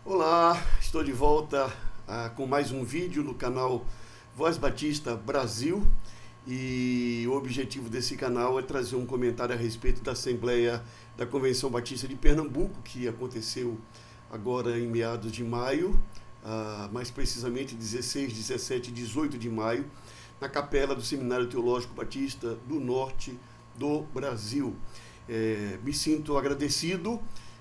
Olá, estou de volta com mais um vídeo no canal Voz Batista Brasil e o objetivo desse canal é trazer um comentário a respeito da Assembleia da Convenção Batista de Pernambuco, que aconteceu agora em meados de maio, mais precisamente 16, 17 e 18 de maio, na capela do Seminário Teológico Batista do Norte do Brasil. Me sinto agradecido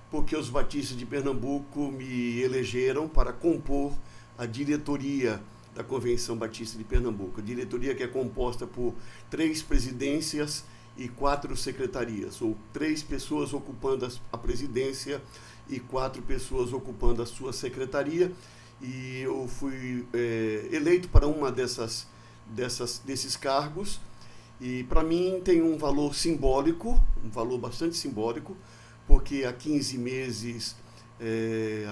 porque os batistas de Pernambuco me elegeram para compor a diretoria da Convenção Batista de Pernambuco. A diretoria que é composta por 3 presidências e 4 secretarias, ou 3 pessoas ocupando a presidência e 4 pessoas ocupando a sua secretaria. E eu fui eleito para uma desses cargos, e para mim tem um valor simbólico, um valor bastante simbólico, porque há 15 meses,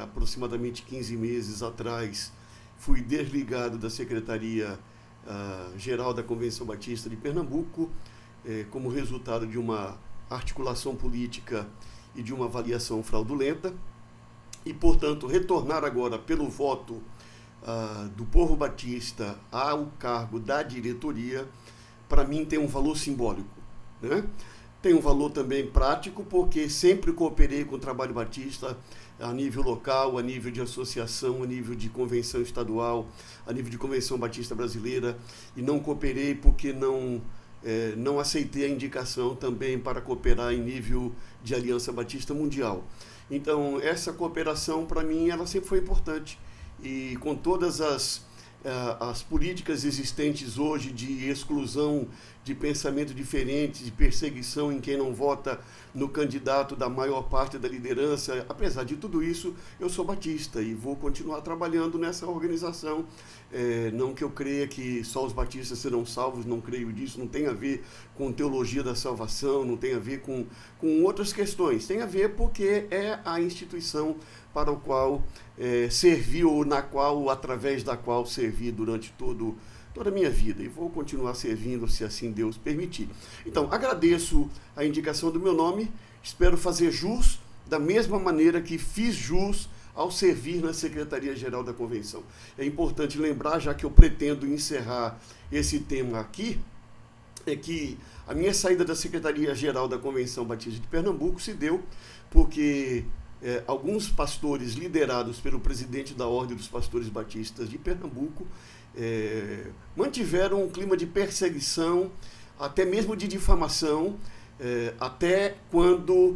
aproximadamente 15 meses atrás, fui desligado da Secretaria Geral da Convenção Batista de Pernambuco, como resultado de uma articulação política e de uma avaliação fraudulenta, e, portanto, retornar agora pelo voto do povo batista ao cargo da diretoria, para mim tem um valor simbólico, né? Tem um valor também prático, porque sempre cooperei com o trabalho batista a nível local, a nível de associação, a nível de convenção estadual, a nível de convenção batista brasileira, e não cooperei porque não aceitei a indicação também para cooperar em nível de Aliança Batista Mundial. Então, essa cooperação, para mim, ela sempre foi importante. E com todas as políticas existentes hoje de exclusão, de pensamento diferente, de perseguição em quem não vota no candidato da maior parte da liderança, apesar de tudo isso, eu sou batista e vou continuar trabalhando nessa organização. Não que eu creia que só os batistas serão salvos, não creio disso, não tem a ver com teologia da salvação, não tem a ver com outras questões, tem a ver porque é a instituição para o qual servi, ou através da qual servi durante toda a minha vida, e vou continuar servindo se assim Deus permitir. Então, agradeço a indicação do meu nome, espero fazer jus da mesma maneira que fiz jus ao servir na Secretaria-Geral da Convenção. É importante lembrar, já que eu pretendo encerrar esse tema aqui, é que a minha saída da Secretaria-Geral da Convenção Batista de Pernambuco se deu porque alguns pastores liderados pelo presidente da Ordem dos Pastores Batistas de Pernambuco mantiveram um clima de perseguição, até mesmo de difamação, até quando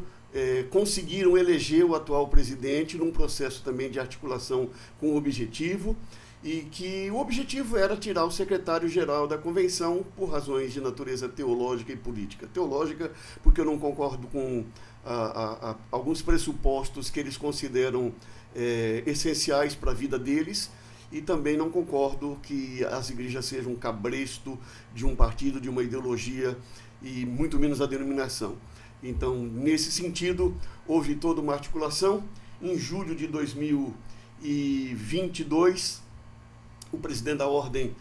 conseguiram eleger o atual presidente num processo também de articulação com o objetivo, e que o objetivo era tirar o secretário-geral da convenção por razões de natureza teológica e política. Teológica, porque eu não concordo com alguns pressupostos que eles consideram essenciais para a vida deles, e também não concordo que as igrejas sejam um cabresto de um partido, de uma ideologia, e muito menos a denominação. Então, nesse sentido, houve toda uma articulação. Em julho de 2022, o presidente da Ordem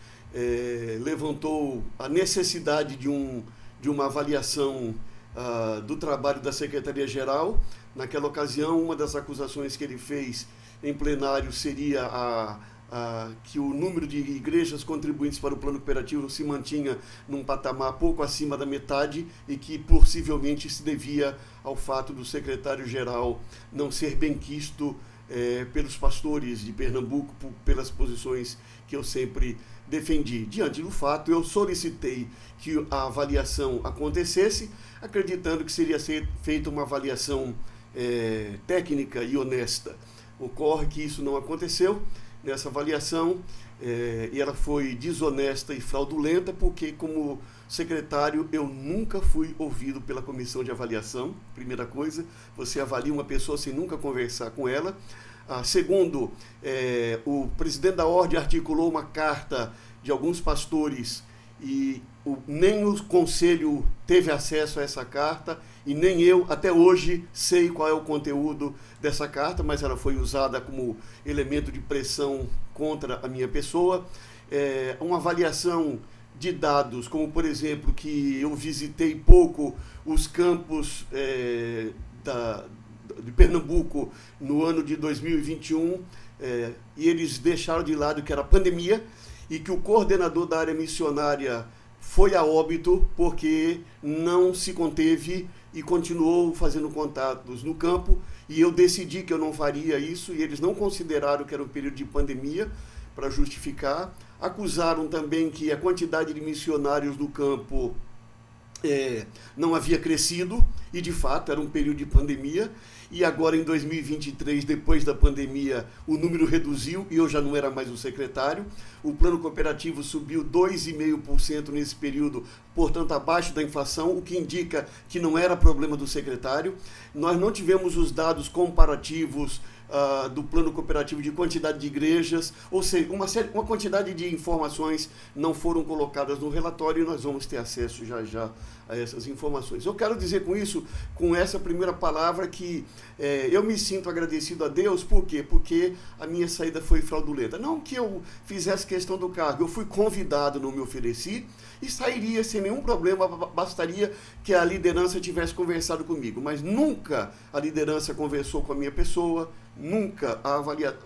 levantou a necessidade de uma avaliação do trabalho da Secretaria-Geral. Naquela ocasião, uma das acusações que ele fez em plenário seria que o número de igrejas contribuintes para o plano cooperativo se mantinha num patamar pouco acima da metade, e que possivelmente se devia ao fato do secretário-geral não ser benquisto pelos pastores de Pernambuco, pelas posições que eu sempre defendi. Diante do fato, eu solicitei que a avaliação acontecesse, acreditando que seria feita uma avaliação técnica e honesta. Ocorre que isso não aconteceu nessa avaliação, e ela foi desonesta e fraudulenta, porque, como secretário, eu nunca fui ouvido pela comissão de avaliação. Primeira coisa, você avalia uma pessoa sem nunca conversar com ela. Segundo, o presidente da Ordem articulou uma carta de alguns pastores, e nem o conselho teve acesso a essa carta, e nem eu, até hoje, sei qual é o conteúdo dessa carta, mas ela foi usada como elemento de pressão contra a minha pessoa. Uma avaliação de dados, como, por exemplo, que eu visitei pouco os campos de Pernambuco no ano de 2021, e eles deixaram de lado que era pandemia e que o coordenador da área missionária foi a óbito porque não se conteve e continuou fazendo contatos no campo, e eu decidi que eu não faria isso, e eles não consideraram que era um período de pandemia para justificar. Acusaram também que a quantidade de missionários no campo não havia crescido, e de fato era um período de pandemia, e agora em 2023, depois da pandemia, o número reduziu e eu já não era mais o secretário. O plano cooperativo subiu 2,5% nesse período, portanto abaixo da inflação, o que indica que não era problema do secretário. Nós não tivemos os dados comparativos do plano cooperativo de quantidade de igrejas, ou seja, uma quantidade de informações não foram colocadas no relatório, e nós vamos ter acesso já já a essas informações. Eu quero dizer com isso, com essa primeira palavra, que eu me sinto agradecido a Deus. Por quê? Porque a minha saída foi fraudulenta. Não que eu fizesse questão do cargo, eu fui convidado, não me ofereci, e sairia sem nenhum problema, bastaria que a liderança tivesse conversado comigo, mas nunca a liderança conversou com a minha pessoa, nunca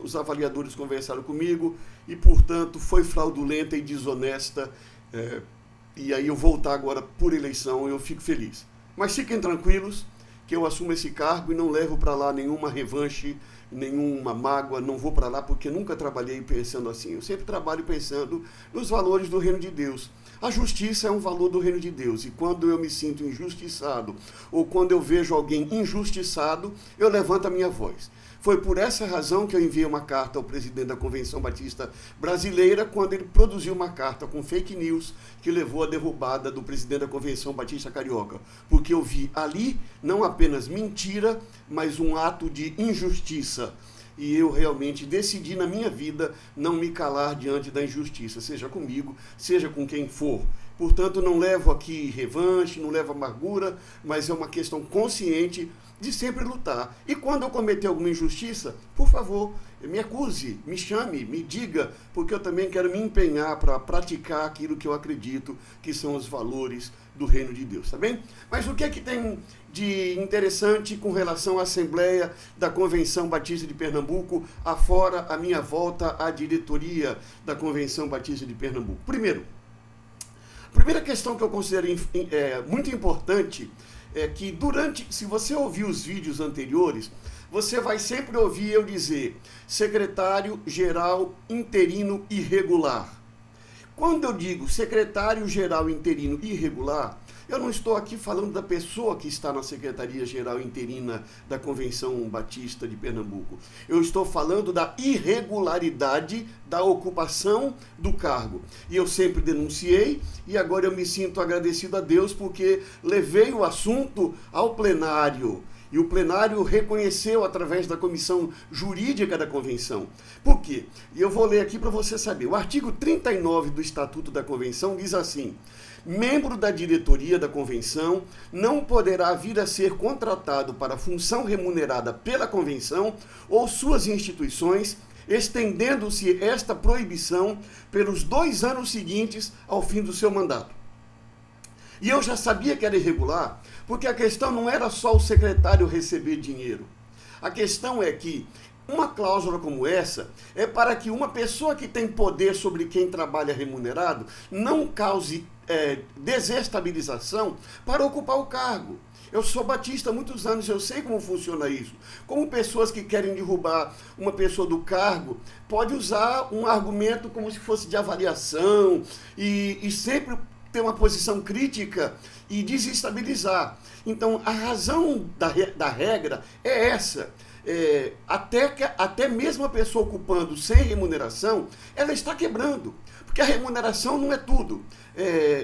os avaliadores conversaram comigo, e portanto foi fraudulenta e desonesta, e aí eu voltar agora por eleição, eu fico feliz. Mas fiquem tranquilos que eu assumo esse cargo e não levo para lá nenhuma revanche, nenhuma mágoa, não vou para lá porque nunca trabalhei pensando assim. Eu sempre trabalho pensando nos valores do reino de Deus. A justiça é um valor do reino de Deus, e quando eu me sinto injustiçado, ou quando eu vejo alguém injustiçado, eu levanto a minha voz. Foi por essa razão que eu enviei uma carta ao presidente da Convenção Batista Brasileira, quando ele produziu uma carta com fake news que levou à derrubada do presidente da Convenção Batista Carioca. Porque eu vi ali não apenas mentira, mas um ato de injustiça. E eu realmente decidi na minha vida não me calar diante da injustiça, seja comigo, seja com quem for. Portanto, não levo aqui revanche, não levo amargura, mas é uma questão consciente de sempre lutar. E quando eu cometer alguma injustiça, por favor, me acuse, me chame, me diga, porque eu também quero me empenhar para praticar aquilo que eu acredito que são os valores do reino de Deus, tá bem? Mas o que é que tem de interessante com relação à Assembleia da Convenção Batista de Pernambuco, afora a minha volta à diretoria da Convenção Batista de Pernambuco? Primeiro, a primeira questão que eu considero muito importante é que se você ouvir os vídeos anteriores, você vai sempre ouvir eu dizer secretário-geral interino irregular. Quando eu digo secretário-geral interino irregular, eu não estou aqui falando da pessoa que está na Secretaria-Geral Interina da Convenção Batista de Pernambuco. Eu estou falando da irregularidade da ocupação do cargo. E eu sempre denunciei, e agora eu me sinto agradecido a Deus porque levei o assunto ao plenário. E o plenário reconheceu através da comissão jurídica da convenção. Por quê? E eu vou ler aqui para você saber. O artigo 39 do Estatuto da Convenção diz assim: membro da diretoria da convenção não poderá vir a ser contratado para função remunerada pela convenção ou suas instituições, estendendo-se esta proibição pelos 2 anos seguintes ao fim do seu mandato. E eu já sabia que era irregular, porque a questão não era só o secretário receber dinheiro. A questão é que uma cláusula como essa é para que uma pessoa que tem poder sobre quem trabalha remunerado não cause desestabilização para ocupar o cargo. Eu sou batista há muitos anos, eu sei como funciona isso. Como pessoas que querem derrubar uma pessoa do cargo, pode usar um argumento como se fosse de avaliação e sempre ter uma posição crítica e desestabilizar. Então, a razão da regra é essa. Até mesmo a pessoa ocupando sem remuneração, ela está quebrando, porque a remuneração não é tudo.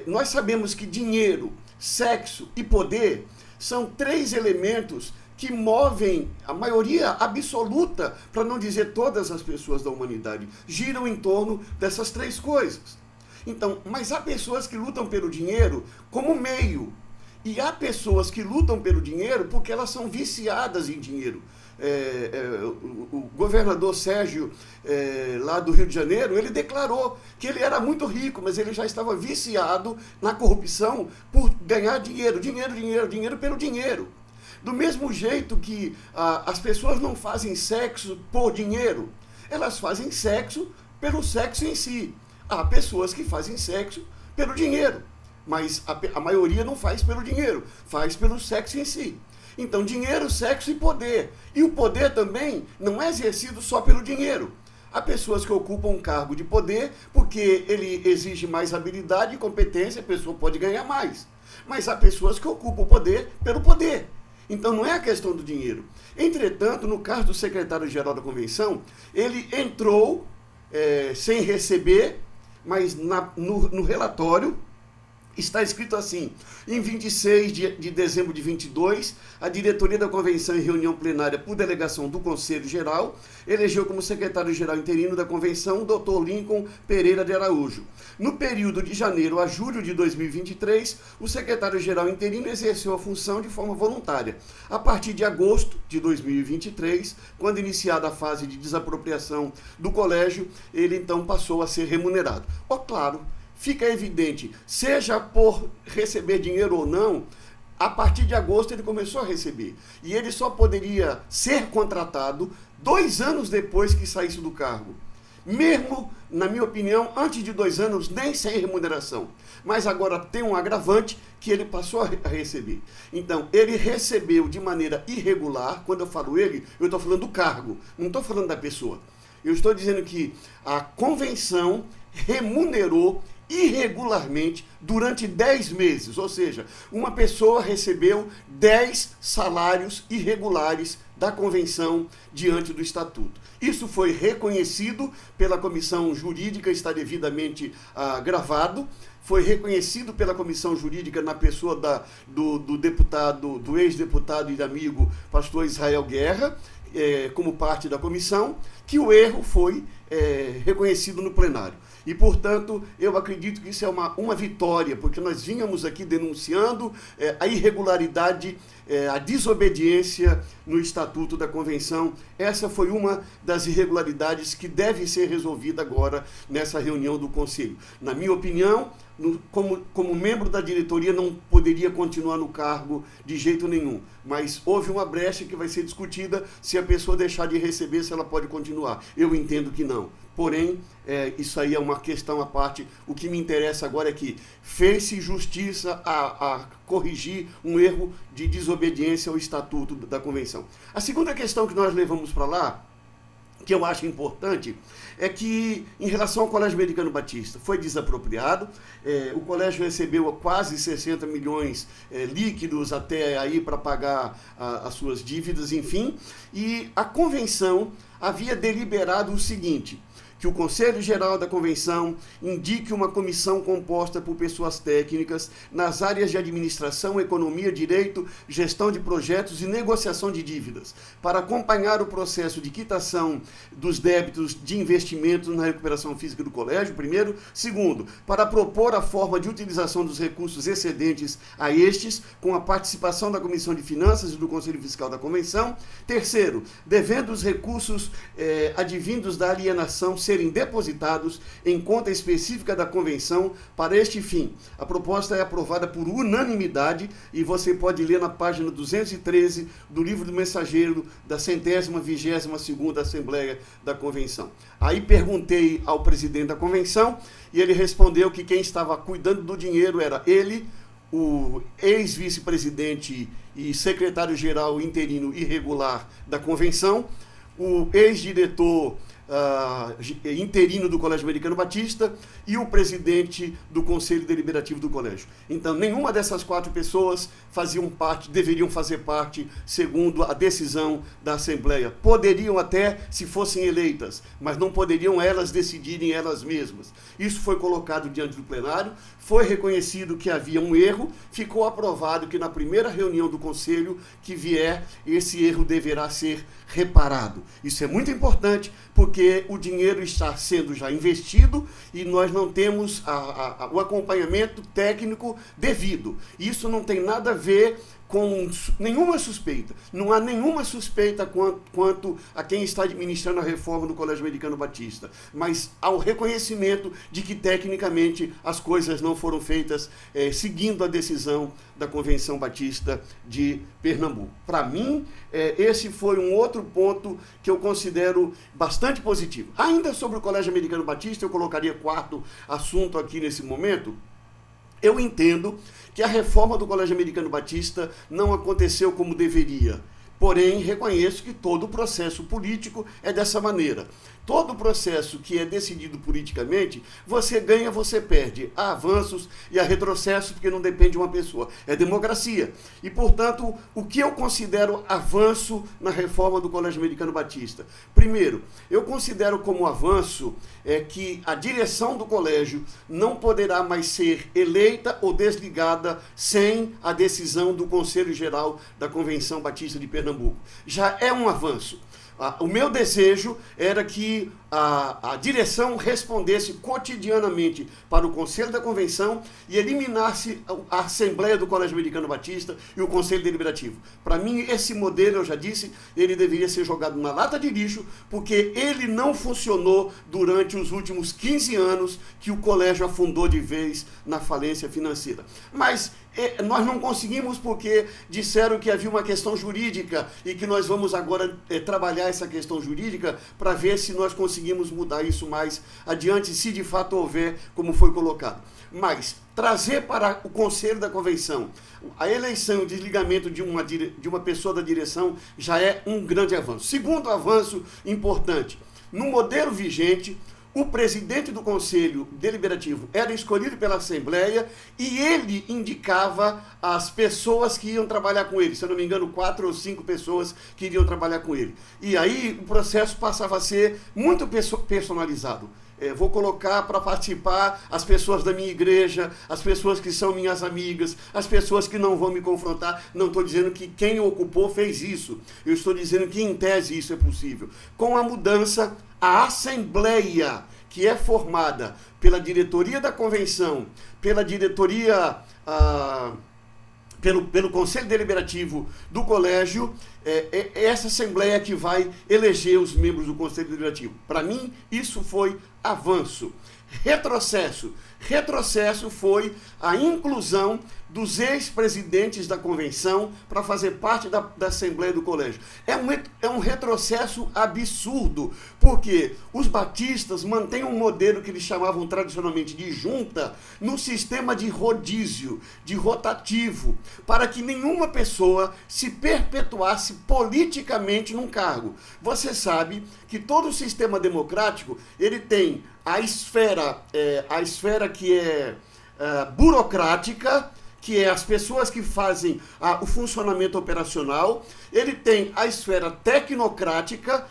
Nós sabemos que dinheiro, sexo e poder são 3 elementos que movem a maioria absoluta, para não dizer todas as pessoas da humanidade, giram em torno dessas 3 coisas. Então, mas há pessoas que lutam pelo dinheiro como meio, e há pessoas que lutam pelo dinheiro porque elas são viciadas em dinheiro. O governador Sérgio, lá do Rio de Janeiro, ele declarou que ele era muito rico, mas ele já estava viciado na corrupção por ganhar dinheiro pelo dinheiro. Do mesmo jeito que as pessoas não fazem sexo por dinheiro, elas fazem sexo pelo sexo em si. Há pessoas que fazem sexo pelo dinheiro, mas a maioria não faz pelo dinheiro, faz pelo sexo em si. Então, dinheiro, sexo e poder. E o poder também não é exercido só pelo dinheiro. Há pessoas que ocupam um cargo de poder porque ele exige mais habilidade e competência, a pessoa pode ganhar mais. Mas há pessoas que ocupam o poder pelo poder. Então não é a questão do dinheiro. Entretanto, no caso do secretário-geral da convenção, ele entrou sem receber, mas no relatório está escrito assim: em 26 de dezembro de 22, a diretoria da convenção, em reunião plenária por delegação do Conselho Geral, elegeu como secretário-geral interino da convenção o Dr. Lincoln Pereira de Araújo. No período de janeiro a julho de 2023, o secretário-geral interino exerceu a função de forma voluntária. A partir de agosto de 2023, quando iniciada a fase de desapropriação do colégio, ele então passou a ser remunerado. Claro, fica evidente, seja por receber dinheiro ou não, a partir de agosto ele começou a receber. E ele só poderia ser contratado 2 anos depois que saísse do cargo. Mesmo, na minha opinião, antes de 2 anos, nem sem remuneração. Mas agora tem um agravante que ele passou a receber. Então, ele recebeu de maneira irregular. Quando eu falo ele, eu estou falando do cargo, não estou falando da pessoa. Eu estou dizendo que a convenção remunerou irregularmente durante 10 meses, ou seja, uma pessoa recebeu 10 salários irregulares da convenção diante do estatuto. Isso foi reconhecido pela comissão jurídica, está devidamente gravado, foi reconhecido pela comissão jurídica na pessoa do deputado, do ex-deputado e amigo pastor Israel Guerra, como parte da comissão, que o erro foi reconhecido no plenário. E, portanto, eu acredito que isso é uma vitória, porque nós vínhamos aqui denunciando a irregularidade, a desobediência no Estatuto da Convenção. Essa foi uma das irregularidades que deve ser resolvida agora nessa reunião do Conselho. Na minha opinião, como membro da diretoria, não poderia continuar no cargo de jeito nenhum. Mas houve uma brecha que vai ser discutida: se a pessoa deixar de receber, se ela pode continuar. Eu entendo que não. Porém, isso aí é uma questão à parte. O que me interessa agora é que fez-se justiça a corrigir um erro de desobediência ao Estatuto da Convenção. A segunda questão que nós levamos para lá, que eu acho importante, é que, em relação ao Colégio Americano Batista, foi desapropriado. O colégio recebeu quase 60 milhões líquidos até aí para pagar as suas dívidas, enfim. E a convenção havia deliberado o seguinte: que o Conselho Geral da Convenção indique uma comissão composta por pessoas técnicas nas áreas de administração, economia, direito, gestão de projetos e negociação de dívidas, para acompanhar o processo de quitação dos débitos de investimentos na recuperação física do colégio, primeiro. Segundo, para propor a forma de utilização dos recursos excedentes a estes, com a participação da Comissão de Finanças e do Conselho Fiscal da Convenção. Terceiro, devendo os recursos advindos da alienação serem depositados em conta específica da convenção para este fim. A proposta é aprovada por unanimidade e você pode ler na página 213 do Livro do Mensageiro da 122ª Assembleia da Convenção. Aí perguntei ao presidente da convenção e ele respondeu que quem estava cuidando do dinheiro era ele, o ex-vice-presidente e secretário-geral interino irregular da convenção, o ex-diretor interino do Colégio Americano Batista e o presidente do Conselho Deliberativo do Colégio. Então, nenhuma dessas 4 pessoas deveriam fazer parte, segundo a decisão da Assembleia. Poderiam até, se fossem eleitas, mas não poderiam elas decidirem elas mesmas. Isso foi colocado diante do plenário, foi reconhecido que havia um erro, ficou aprovado que na primeira reunião do Conselho que vier, esse erro deverá ser reparado. Isso é muito importante, porque o dinheiro está sendo já investido e nós não temos o acompanhamento técnico devido. Isso não tem nada a ver com nenhuma suspeita. Não há nenhuma suspeita quanto a quem está administrando a reforma do Colégio Americano Batista, mas há o reconhecimento de que, tecnicamente, as coisas não foram feitas seguindo a decisão da Convenção Batista de Pernambuco. Para mim, esse foi um outro ponto que eu considero bastante positivo. Ainda sobre o Colégio Americano Batista, eu colocaria quarto assunto aqui nesse momento. Eu entendo que a reforma do Colégio Americano Batista não aconteceu como deveria. Porém, reconheço que todo o processo político é dessa maneira. Todo processo que é decidido politicamente, você ganha, você perde. Há avanços e há retrocessos, porque não depende de uma pessoa. É democracia. E, portanto, o que eu considero avanço na reforma do Colégio Americano Batista? Primeiro, eu considero como avanço que a direção do colégio não poderá mais ser eleita ou desligada sem a decisão do Conselho Geral da Convenção Batista de Pernambuco. Já é um avanço. O meu desejo era que a direção respondesse cotidianamente para o Conselho da Convenção e eliminasse a Assembleia do Colégio Americano Batista e o Conselho Deliberativo. Para mim, esse modelo, eu já disse, ele deveria ser jogado na lata de lixo, porque ele não funcionou durante os últimos 15 anos que o colégio afundou de vez na falência financeira. Mas nós não conseguimos porque disseram que havia uma questão jurídica e que nós vamos agora trabalhar essa questão jurídica para ver se nós conseguimos mudar isso mais adiante, se de fato houver, como foi colocado. Mas trazer para o Conselho da Convenção a eleição e o desligamento de uma pessoa da direção já é um grande avanço. Segundo avanço importante, no modelo vigente, o presidente do Conselho Deliberativo era escolhido pela Assembleia e ele indicava as pessoas que iam trabalhar com ele. Se eu não me engano, 4 ou 5 pessoas que iriam trabalhar com ele. E aí o processo passava a ser muito personalizado. Vou colocar para participar as pessoas da minha igreja, as pessoas que são minhas amigas, as pessoas que não vão me confrontar. Não estou dizendo que quem ocupou fez isso. Eu estou dizendo que, em tese, isso é possível. Com a mudança, a Assembleia, que é formada pela diretoria da Convenção, pela diretoria... Pelo Conselho Deliberativo do Colégio, essa Assembleia que vai eleger os membros do Conselho Deliberativo. Para mim, isso foi avanço. Retrocesso. Retrocesso foi a inclusão dos ex-presidentes da Convenção para fazer parte da Assembleia do Colégio. É um retrocesso absurdo, porque os batistas mantêm um modelo que eles chamavam tradicionalmente de junta no sistema de rodízio, de rotativo, para que nenhuma pessoa se perpetuasse politicamente num cargo. Você sabe que todo o sistema democrático, ele tem a esfera que é burocrática, que é as pessoas que fazem o funcionamento operacional. Ele tem a esfera tecnocrática,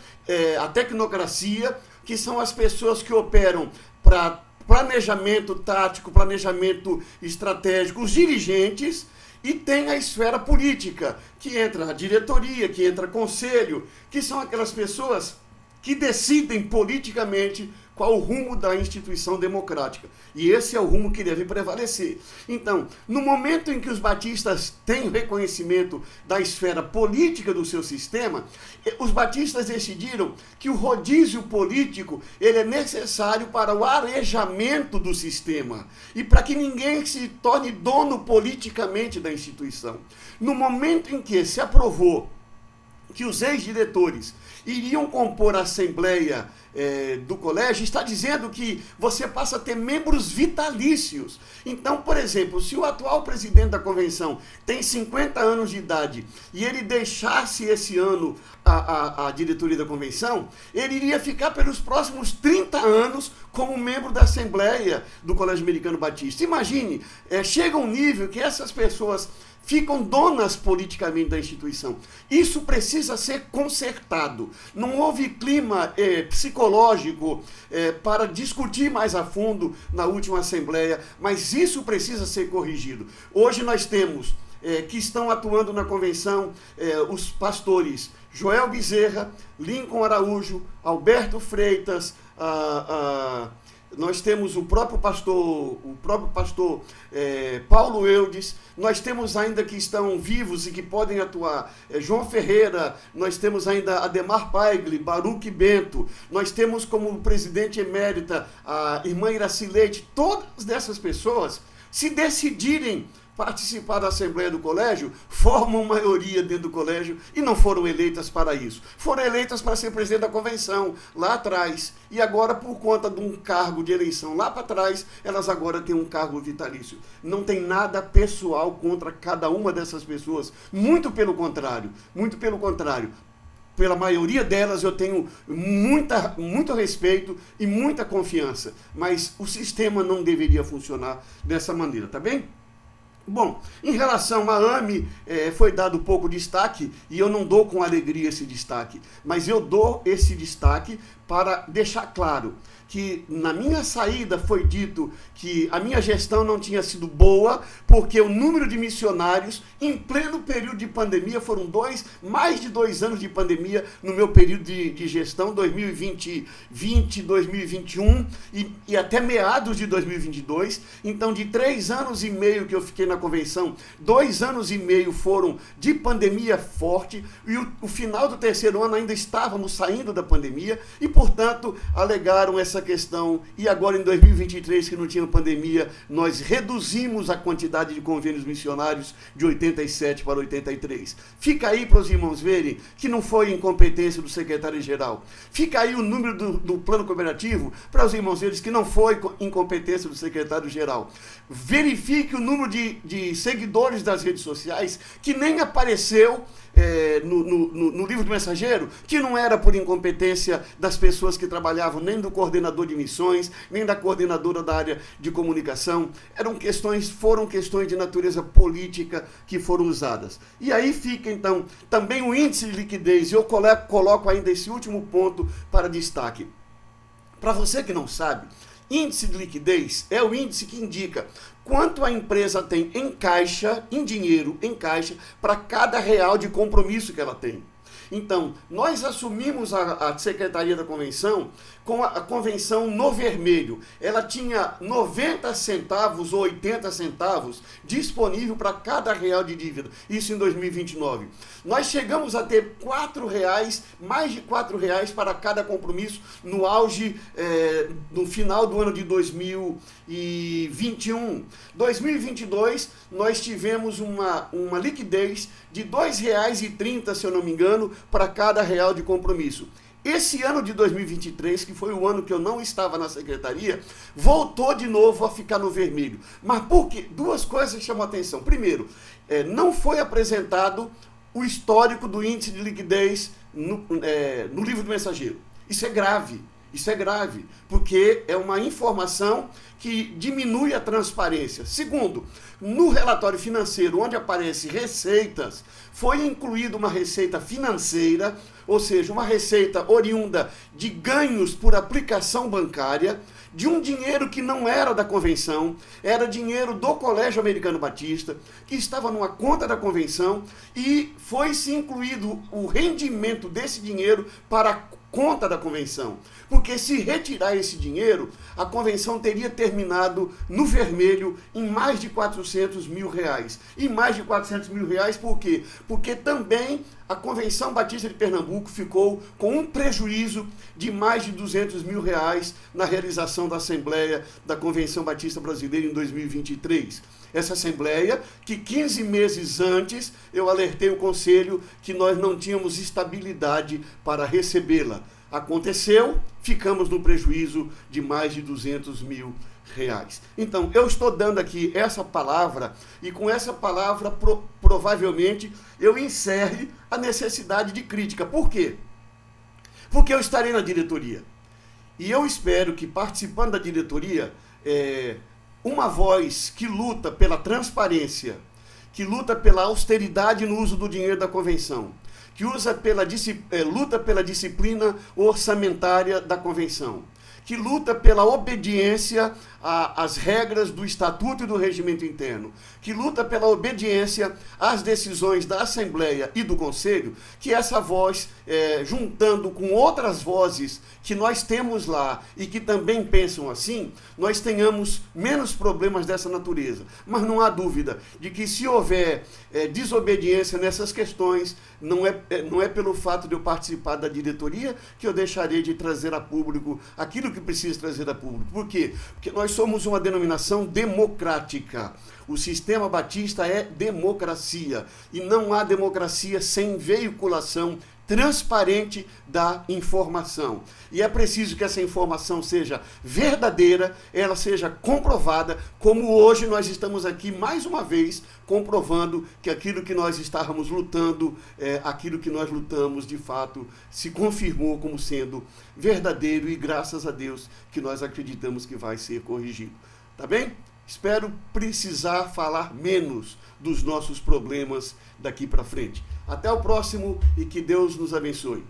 a tecnocracia, que são as pessoas que operam para planejamento tático, planejamento estratégico, os dirigentes, e tem a esfera política, que entra a diretoria, que entra conselho, que são aquelas pessoas que decidem politicamente qual o rumo da instituição democrática. E esse é o rumo que deve prevalecer. Então, no momento em que os batistas têm o reconhecimento da esfera política do seu sistema, os batistas decidiram que o rodízio político ele é necessário para o arejamento do sistema e para que ninguém se torne dono politicamente da instituição. No momento em que se aprovou que os ex-diretores iriam compor a Assembleia do colégio, está dizendo que você passa a ter membros vitalícios. Então, por exemplo, se o atual presidente da convenção tem 50 anos de idade e ele deixasse esse ano a diretoria da convenção, ele iria ficar pelos próximos 30 anos como membro da Assembleia do Colégio Americano Batista. Imagine, chega um nível que essas pessoas ficam donas politicamente da instituição. Isso precisa ser consertado. Não houve clima psicológico para discutir mais a fundo na última Assembleia, mas isso precisa ser corrigido. Hoje nós temos que estão atuando na convenção os pastores Joel Bezerra, Lincoln Araújo, Alberto Freitas, nós temos o próprio pastor Paulo Eudes, nós temos ainda que estão vivos e que podem atuar, João Ferreira, nós temos ainda Ademar Paigli, Baruque Bento, nós temos como presidente emérita a irmã Iraci Leite. Todas dessas pessoas, se decidirem participar da Assembleia do Colégio, formam maioria dentro do colégio e não foram eleitas para isso. Foram eleitas para ser presidente da convenção, lá atrás. E agora, por conta de um cargo de eleição lá para trás, elas agora têm um cargo vitalício. Não tem nada pessoal contra cada uma dessas pessoas. Muito pelo contrário. Muito pelo contrário. Pela maioria delas eu tenho muito respeito e muita confiança. Mas o sistema não deveria funcionar dessa maneira, tá bem? Bom, em relação à AME, foi dado pouco destaque, e eu não dou com alegria esse destaque, mas eu dou esse destaque para deixar claro que na minha saída foi dito que a minha gestão não tinha sido boa, porque o número de missionários em pleno período de pandemia, foram mais de 2 anos de pandemia no meu período de gestão, 2020, 2021 e até meados de 2022. Então, de 3 anos e meio que eu fiquei na convenção, 2 anos e meio foram de pandemia forte, e o final do 3º ano ainda estávamos saindo da pandemia, e, portanto, alegaram essa questão. E agora, em 2023, que não tinha pandemia, nós reduzimos a quantidade de convênios missionários de 87 para 83. Fica aí para os irmãos verem que não foi incompetência do secretário-geral. Fica aí o número do plano cooperativo para os irmãos verem que não foi incompetência do secretário-geral. Verifique o número de seguidores das redes sociais, que nem apareceu no livro do mensageiro, que não era por incompetência das pessoas que trabalhavam, nem do coordenador de missões, nem da coordenadora da área de comunicação. Foram questões de natureza política que foram usadas. E aí fica, então, também o índice de liquidez, e eu coloco ainda esse último ponto para destaque. Para você que não sabe, índice de liquidez é o índice que indica quanto a empresa tem em caixa, em dinheiro, em caixa, para cada real de compromisso que ela tem. Então, nós assumimos a Secretaria da Convenção com a convenção no vermelho. Ela tinha 90 centavos ou 80 centavos disponível para cada real de dívida. Isso em 2029. Nós chegamos a ter R$4, mais de R$4 para cada compromisso no auge, no final do ano de 2021. 2022, nós tivemos uma liquidez de R$2,30, se eu não me engano, para cada real de compromisso. Esse ano de 2023, que foi o ano que eu não estava na secretaria, voltou de novo a ficar no vermelho. Mas por quê? 2 coisas chamam a atenção. Primeiro, não foi apresentado o histórico do índice de liquidez no livro do mensageiro. Isso é grave. Isso é grave, porque é uma informação que diminui a transparência. Segundo, no relatório financeiro, onde aparece receitas, foi incluída uma receita financeira, ou seja, uma receita oriunda de ganhos por aplicação bancária, de um dinheiro que não era da convenção, era dinheiro do Colégio Americano Batista, que estava numa conta da convenção, e foi-se incluído o rendimento desse dinheiro para a conta da convenção. Porque se retirar esse dinheiro, a convenção teria terminado no vermelho em mais de R$400 mil. E mais de R$400 mil por quê? Porque também a Convenção Batista de Pernambuco ficou com um prejuízo de mais de R$200 mil na realização da Assembleia da Convenção Batista Brasileira em 2023. Essa Assembleia que 15 meses antes eu alertei o Conselho que nós não tínhamos estabilidade para recebê-la. Aconteceu, ficamos no prejuízo de mais de R$200 mil. Então, eu estou dando aqui essa palavra, e com essa palavra provavelmente eu encerre a necessidade de crítica. Por quê? Porque eu estarei na diretoria. E eu espero que, participando da diretoria, uma voz que luta pela transparência, que luta pela austeridade no uso do dinheiro da convenção, que luta pela disciplina orçamentária da convenção, que luta pela obediência às regras do Estatuto e do Regimento Interno, que luta pela obediência às decisões da Assembleia e do Conselho, que essa voz, juntando com outras vozes que nós temos lá e que também pensam assim, nós tenhamos menos problemas dessa natureza. Mas não há dúvida de que se houver desobediência nessas questões, não é pelo fato de eu participar da diretoria que eu deixarei de trazer a público aquilo que precisa trazer a público. Por quê? Porque nós somos uma denominação democrática. O Sistema Batista é democracia. E não há democracia sem veiculação transparente da informação. E é preciso que essa informação seja verdadeira, ela seja comprovada, como hoje nós estamos aqui mais uma vez comprovando que aquilo que nós estávamos lutando, aquilo que nós lutamos de fato se confirmou como sendo verdadeiro e graças a Deus que nós acreditamos que vai ser corrigido. Tá bem? Espero precisar falar menos dos nossos problemas daqui para frente. Até o próximo e que Deus nos abençoe.